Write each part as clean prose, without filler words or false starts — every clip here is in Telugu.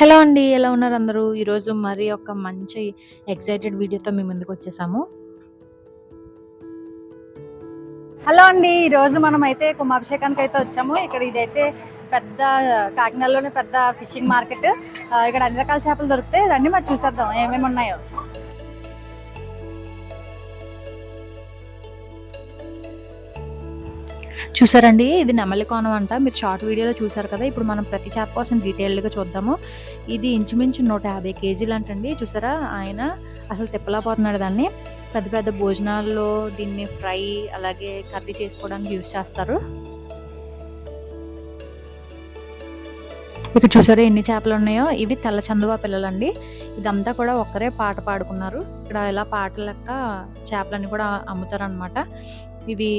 హలో అండి. ఎలా ఉన్నారు అందరూ? ఈరోజు మరి ఒక మంచి ఎక్సైటెడ్ వీడియోతో మీ ముందుకొచ్చేసాము. హలో అండి. ఈరోజు మనమైతే కుంభాభిషేకానికి అయితే వచ్చాము. ఇదైతే పెద్ద కాకినాడలోనే పెద్ద ఫిషింగ్ మార్కెట్. ఇక్కడ అన్ని రకాల చేపలు దొరుకుతాయి. రండి మరి చూసేద్దాం ఏమేమి ఉన్నాయో. చూసారండి, ఇది నెమలి కోణం అంట. మీరు షార్ట్ వీడియోలో చూసారు కదా. ఇప్పుడు మనం ప్రతి చేప కోసం డీటెయిల్డ్గా చూద్దాము. ఇది ఇంచుమించు 150 కేజీలు అంటండి. చూసారా, ఆయన అసలు తిప్పలేకపోతున్నాడు దాన్ని. పెద్ద పెద్ద భోజనాల్లో దీన్ని ఫ్రై అలాగే కర్రీ చేసుకోవడానికి యూజ్ చేస్తారు. ఇక్కడ చూసారా ఎన్ని చేపలు ఉన్నాయో. ఇవి తెల్ల చందువా పిల్లలండి. ఇదంతా కూడా ఒక్కరే పాట పాడుకున్నారు. ఇక్కడ ఇలా పాట లెక్క చేపలన్నీ కూడా అమ్ముతారనమాట. ఇవి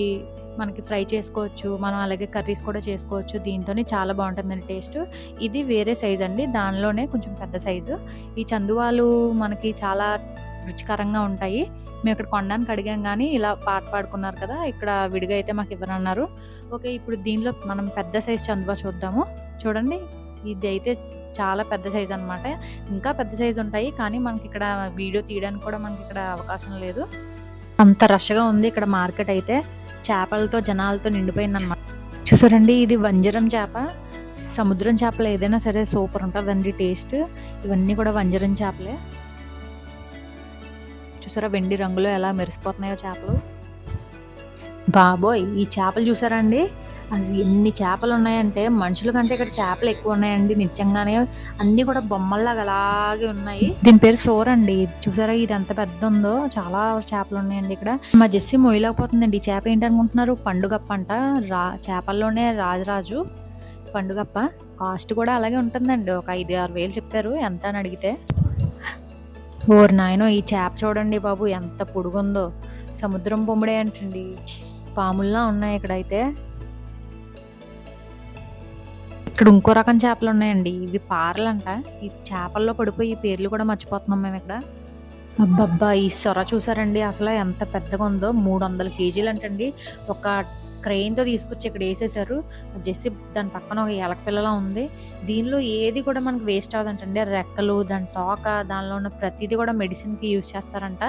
మనకి ఫ్రై చేసుకోవచ్చు, మనం అలాగే కర్రీస్ కూడా చేసుకోవచ్చు. దీంతోనే చాలా బాగుంటుందండి టేస్ట్. ఇది వేరే సైజ్ అండి, దానిలోనే కొంచెం పెద్ద సైజు. ఈ చందువాలు మనకి చాలా రుచికరంగా ఉంటాయి. మేము ఇక్కడ కొనడానికి అడిగాం కానీ ఇలా పాట పాడుకున్నారు కదా, ఇక్కడ విడిగా అయితే మాకు ఇవ్వనన్నారు. ఓకే, ఇప్పుడు దీనిలో మనం పెద్ద సైజ్ చందువా చూద్దాము. చూడండి, ఇది అయితే చాలా పెద్ద సైజ్ అనమాట. ఇంకా పెద్ద సైజు ఉంటాయి కానీ మనకి ఇక్కడ వీడియో తీయడానికి కూడా మనకి ఇక్కడ అవకాశం లేదు. అంత రష్గా ఉంది ఇక్కడ మార్కెట్ అయితే. చేపలతో జనాలతో నిండిపోయిందన్నమాట. చూసారండి, ఇది వంజరం చేప. సముద్రం చేపలు ఏదైనా సరే సూపర్ ఉంటుందండి టేస్ట్. ఇవన్నీ కూడా వంజరం చేపలే. చూసారా వెండి రంగులో ఎలా మెరిసిపోతున్నాయో చేపలు. బాబోయ్, ఈ చేపలు చూసారండి, అసలు ఎన్ని చేపలు ఉన్నాయంటే మనుషుల కంటే ఇక్కడ చేపలు ఎక్కువ ఉన్నాయండి. నిజంగానే అన్ని కూడా బొమ్మల్లాగా అలాగే ఉన్నాయి. దీని పేరు సోర్ అండి. చూసారా ఇది ఎంత పెద్ద ఉందో. చాలా చేపలు ఉన్నాయండి ఇక్కడ. మా జెస్సీ మొయ్యలేకపోతుందండి. ఈ చేప ఏంటనుకుంటున్నారు? పండుగప్ప అంట. చేపల్లోనే రాజరాజు పండుగప్ప. కాస్ట్ కూడా అలాగే ఉంటుందండి. ఒక 5-6 వేలు చెప్పారు ఎంత అని అడిగితే. ఓర్ నాయనో, ఈ చేప చూడండి బాబు ఎంత పొడుగుందో. సముద్రం బొమ్మడే అంటండి. పాముల్లా ఉన్నాయి ఇక్కడైతే. ఇక్కడ ఇంకో రకం చేపలు ఉన్నాయండి. ఇవి పారలంట. ఈ చేపల్లో పడిపోయి ఈ పేర్లు కూడా మర్చిపోతున్నాం మేము ఇక్కడ. అబ్బబ్బా, ఈ సొర చూసారండి అసలు ఎంత పెద్దగా ఉందో. 300 కేజీలు అంటండి. ఒక క్రెయిన్తో తీసుకొచ్చి ఇక్కడ వేసేసారు. జెస్సీ దాని పక్కన ఒక ఎలక పిల్లలా ఉంది. దీనిలో ఏది కూడా మనకు వేస్ట్ అవ్వదంటండి. రెక్కలు, దాని తోక, దానిలో ఉన్న ప్రతిదీ కూడా మెడిసిన్కి యూజ్ చేస్తారంట.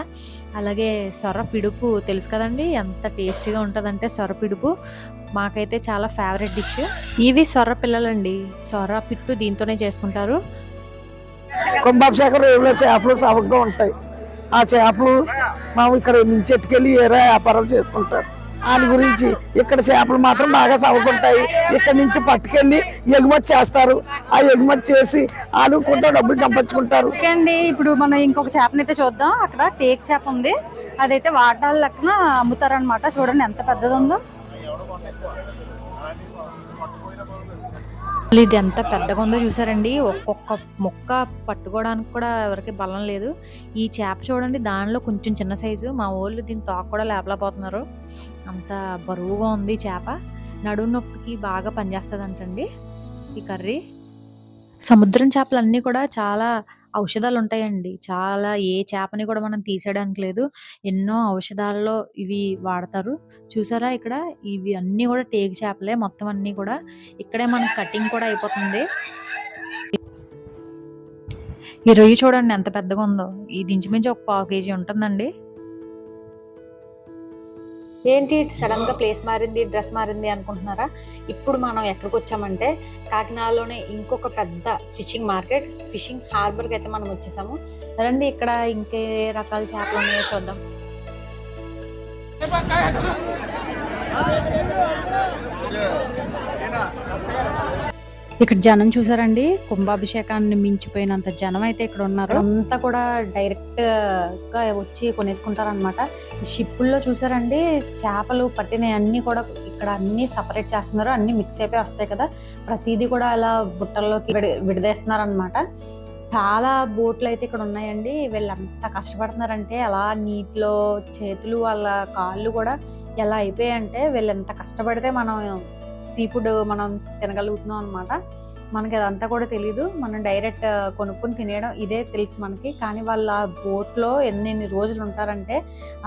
అలాగే సొర పిడుపు తెలుసు కదండి, ఎంత టేస్టీగా ఉంటుందంటే సొర పిడుపు. మాకైతే చాలా ఫేవరెట్ డిష్. ఇవి సొర పిల్లలండి. సొర పిట్టు దీంతోనే చేసుకుంటారు. కుంభాభిషేకం రేవులో చేపలు సవగ్గా ఉంటాయి. ఆ చేపలు మనం ఇక్కడ నుంచి ఎత్తుకెళ్ళి ఏరే వ్యాపారాలు చేసుకుంటారు. దాని గురించి ఇక్కడ చేపలు మాత్రం బాగా సవకుంటాయి. ఇక్కడ నుంచి పట్టుకెళ్ళి ఎగుమతి చేస్తారు. ఆ ఎగుమతి చేసి వాళ్ళు కొంత డబ్బులు సంపాదించుకుంటారు. అండి, ఇప్పుడు మనం ఇంకొక చేపనైతే చూద్దాం. అక్కడ టేక్ చేప ఉంది. అదైతే వాటాల లెక్కన అమ్ముతారనమాట. చూడండి ఎంత పెద్దది ఉందో. ఇది ఎంత పెద్దగా ఉందో చూసారండి. ఒక్కొక్క మొక్క పట్టుకోవడానికి కూడా ఎవరికి బలం లేదు. ఈ చేప చూడండి, దానిలో కొంచెం చిన్న సైజు. మా వాళ్ళు దీని తోక కూడా లేపలేకపోతున్నారు, అంత బరువుగా ఉంది చేప. నడుము నొప్పికి బాగా పనిచేస్తుంది అంటండి ఈ కర్రీ. సముద్రం చేపలన్నీ కూడా చాలా ఔషధాలు ఉంటాయండి. చాలా ఏ చేపని కూడా మనం తీసేయడానికి లేదు. ఎన్నో ఔషధాలలో ఇవి వాడతారు. చూసారా ఇక్కడ ఇవి అన్నీ కూడా టేకు చేపలే మొత్తం అన్నీ కూడా. ఇక్కడే మనకి కటింగ్ కూడా అయిపోతుంది. ఈ రొయ్య చూడండి ఎంత పెద్దగా ఉందో. ఇది ఇంచుమించు ఒక 1/4 కేజీ ఉంటుందండి. ఏంటి సడన్ గా ప్లేస్ మారింది, డ్రెస్ మారింది అనుకుంటున్నారా? ఇప్పుడు మనం ఎక్కడికి వచ్చామంటే కాకినాడలోనే ఇంకొక పెద్ద ఫిషింగ్ మార్కెట్, ఫిషింగ్ హార్బర్కి అయితే మనం వచ్చేసాము. రండి, ఇక్కడ ఇంకే రకాల చేపలు ఉన్నాయో చూద్దాం. ఇక్కడ జనం చూసారండి, కుంభాభిషేకాన్ని మించిపోయినంత జనం అయితే ఇక్కడ ఉన్నారు. అంతా కూడా డైరెక్ట్ గా వచ్చి కొనేసుకుంటారనమాట. షిప్పుల్లో చూసారండి చేపలు పట్టినవి అన్ని కూడా ఇక్కడ అన్ని సపరేట్ చేస్తున్నారు. అన్ని మిక్స్ అయిపోయి వస్తాయి కదా, ప్రతిదీ కూడా అలా బుట్టల్లోకి విడదీస్తున్నారు అనమాట. చాలా బోట్లు అయితే ఇక్కడ ఉన్నాయండి. వీళ్ళు ఎంత కష్టపడుతున్నారంటే అలా నీటిలో చేతులు వాళ్ళ కాళ్ళు కూడా ఎలా అయిపోయాయంటే వీళ్ళు ఎంత కష్టపడితే మనం సీ ఫుడ్ మనం తినగలుగుతున్నాం అనమాట. మనకి అదంతా కూడా తెలీదు. మనం డైరెక్ట్ కొనుక్కొని తినేయడం ఇదే తెలుసు మనకి. కానీ వాళ్ళ బోట్లో ఎన్ని రోజులు ఉంటారంటే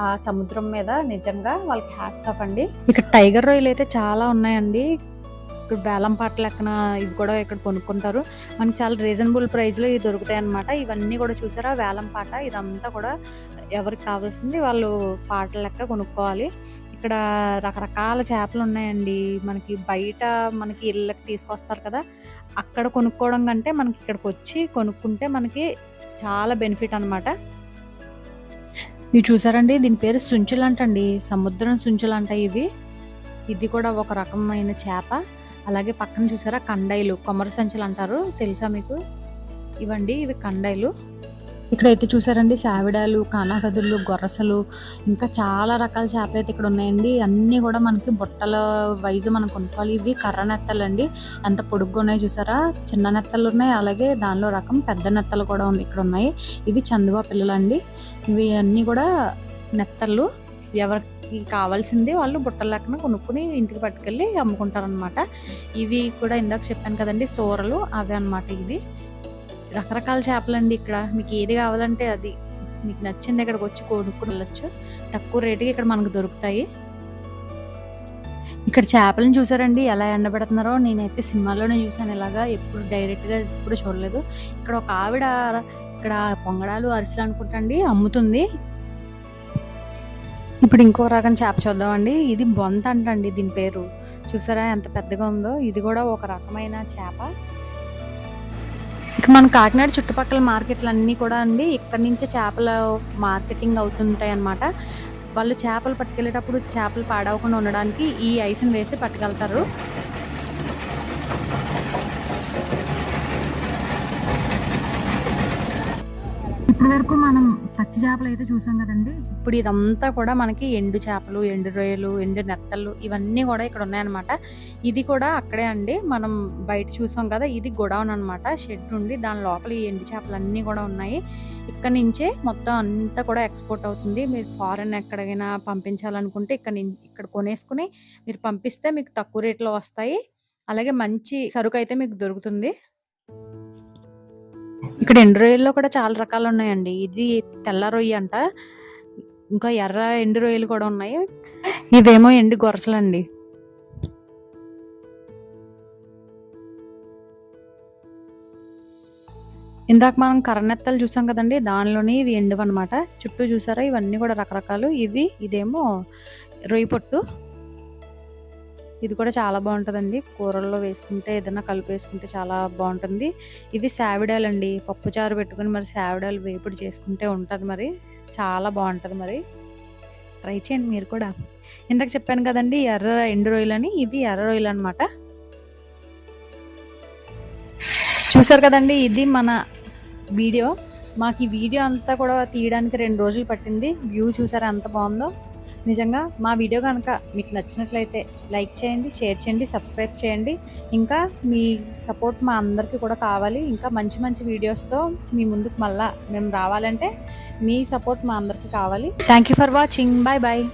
ఆ సముద్రం మీద నిజంగా వాళ్ళకి హ్యాట్స్ ఆఫ్ అండి. ఇక్కడ టైగర్ రొయ్యలు అయితే చాలా ఉన్నాయండి. ఇక్కడ వేలం పాట లెక్కన ఇవి కూడా ఇక్కడ కొనుక్కుంటారు. మనకి చాలా రీజనబుల్ ప్రైస్‌లో ఇవి దొరుకుతాయి అన్నమాట. ఇవన్నీ కూడా చూసారా వేలం పాట. ఇదంతా కూడా ఎవరికి కావాల్సింది వాళ్ళు పాటల లెక్క కొనుక్కోవాలి. ఇక్కడ రకరకాల చేపలు ఉన్నాయండి. మనకి బయట మనకి ఇళ్ళకి తీసుకొస్తారు కదా! అక్కడ కొనుక్కోవడం కంటే మనకి ఇక్కడికొచ్చి కొనుక్కుంటే మనకి చాలా బెనిఫిట్ అన్నమాట. ఇవి చూసారండి దీని పేరు సుంచులంటండి. సముద్రం సుంచులంట ఇవి. ఇది కూడా ఒక రకమైన చేప. అలాగే పక్కన చూసారా కండైలు, కొమర సంచులు అంటారు. తెలుసా మీకు? ఇవండి ఇవి కండైలు. ఇక్కడైతే చూసారండి సావిడాలు, కానాకదులు, గొర్రసలు ఇంకా చాలా రకాల చేపలైతే ఇక్కడ ఉన్నాయండి. అన్నీ కూడా మనకి బుట్టల వైజ్ మనం కొనుక్కోవాలి. ఇవి కర్ర నెత్తలండి. ఎంత పొడుగ్గా ఉన్నాయో చూసారా? చిన్న నెత్తలు ఉన్నాయి. అలాగే దానిలో రకం పెద్ద నెత్తలు కూడా ఇక్కడ ఉన్నాయి. ఇవి చందువా పిల్లలండి. ఇవి అన్నీ కూడా నెత్తళ్ళు. ఎవరికి కావాల్సింది వాళ్ళు బుట్టల లెక్కన కొనుక్కుని ఇంటికి పట్టుకెళ్ళి అమ్ముకుంటారనమాట. ఇవి కూడా ఇందాక చెప్పాను కదండి సూరలు, అవే అనమాట ఇవి. రకరకాల చేపలండి ఇక్కడ. మీకు ఏది కావాలంటే అది మీకు నచ్చింది ఇక్కడికి వచ్చి కొనుక్కుని వెళ్ళొచ్చు. తక్కువ రేటుకి ఇక్కడ మనకు దొరుకుతాయి. ఇక్కడ చేపలను చూసారండి ఎలా ఎండబెడుతున్నారో. నేనైతే సినిమాలోనే చూసాను ఇలాగా. ఎప్పుడు డైరెక్ట్గా ఎప్పుడు చూడలేదు. ఇక్కడ ఒక ఆవిడ ఇక్కడ పొంగడాలు, అరిసెలు అనుకుంటండి అమ్ముతుంది. ఇప్పుడు ఇంకో రకం చేప చూద్దామండి. ఇది బొంత అంటండి దీని పేరు. చూసారా ఎంత పెద్దగా ఉందో. ఇది కూడా ఒక రకమైన చేప. ఇక్కడ మన కాకినాడ చుట్టుపక్కల మార్కెట్లు అన్నీ కూడా అండి ఇక్కడ నుంచే చేపల మార్కెటింగ్ అవుతుంటాయి అన్నమాట. వాళ్ళు చేపలు పట్టుకెళ్ళేటప్పుడు చేపలు పాడవకుండా ఉండడానికి ఈ ఐస్‌ని వేసి పట్టుకెళ్తారు. ఇప్పటి వరకు మనం పచ్చి చేపలు అయితే చూసాం కదండి. ఇప్పుడు ఇదంతా కూడా మనకి ఎండు చేపలు, ఎండు రొయ్యలు, ఎండు నెత్తళ్ళు ఇవన్నీ కూడా ఇక్కడ ఉన్నాయన్నమాట. ఇది కూడా అక్కడే అండి. మనం బయట చూసాం కదా, ఇది గోడౌన్ అన్నమాట. షెడ్ ఉండి దాని లోపల ఈ ఎండు చేపలు అన్నీ కూడా ఉన్నాయి. ఇక్కడ నుంచే మొత్తం అంతా కూడా ఎక్స్‌పోర్ట్ అవుతుంది. మీరు ఫారెన్ ఎక్కడికైనా పంపించాలనుకుంటే ఇక్కడ కొనేసుకుని మీరు పంపిస్తే మీకు తక్కువ రేట్‌లో వస్తాయి. అలాగే మంచి సరుకు అయితే మీకు దొరుకుతుంది. ఇక్కడ ఎండు రొయ్యల్లో కూడా చాలా రకాలు ఉన్నాయండి. ఇది తెల్ల రొయ్య అంట. ఇంకా ఎర్ర ఎండు రొయ్యలు కూడా ఉన్నాయి. ఇవేమో ఎండు గొరసలండి. ఇందాక మనం కర్రనెత్తలు చూసాం కదండి. దానిలోనే ఇవి ఎండువన్నమాట. చుట్టూ చూసారా ఇవన్నీ కూడా రకరకాలు. ఇదేమో రొయ్య పొట్టు. ఇది కూడా చాలా బాగుంటుందండి. కూరల్లో వేసుకుంటే ఏదైనా కలిపి వేసుకుంటే చాలా బాగుంటుంది. ఇవి సావిడాలండి. పప్పుచారు పెట్టుకుని మరి సావిడాలు వేపుడు చేసుకుంటే ఉంటుంది మరి. చాలా బాగుంటుంది మరి. ట్రై చేయండి మీరు కూడా. ఇందాక చెప్పాను కదండి ఎర్ర ఎండు రొయ్యలని. ఇవి ఎర్ర రొయ్యలు అనమాట. చూసారు కదండి ఇది మన వీడియో. మాకు ఈ వీడియో అంతా కూడా తీయడానికి 2 రోజులు పట్టింది. వ్యూ చూసారా ఎంత బాగుందో. నిజంగా మా వీడియో కనుక మీకు నచ్చినట్లయితే లైక్ చేయండి, షేర్ చేయండి, సబ్స్క్రైబ్ చేయండి. ఇంకా మీ సపోర్ట్ మా అందరికీ కూడా కావాలి. ఇంకా మంచి మంచి వీడియోస్తో మీ ముందుకు మళ్ళా మేము రావాలంటే మీ సపోర్ట్ మా అందరికీ కావాలి. Thank you for watching. Bye bye.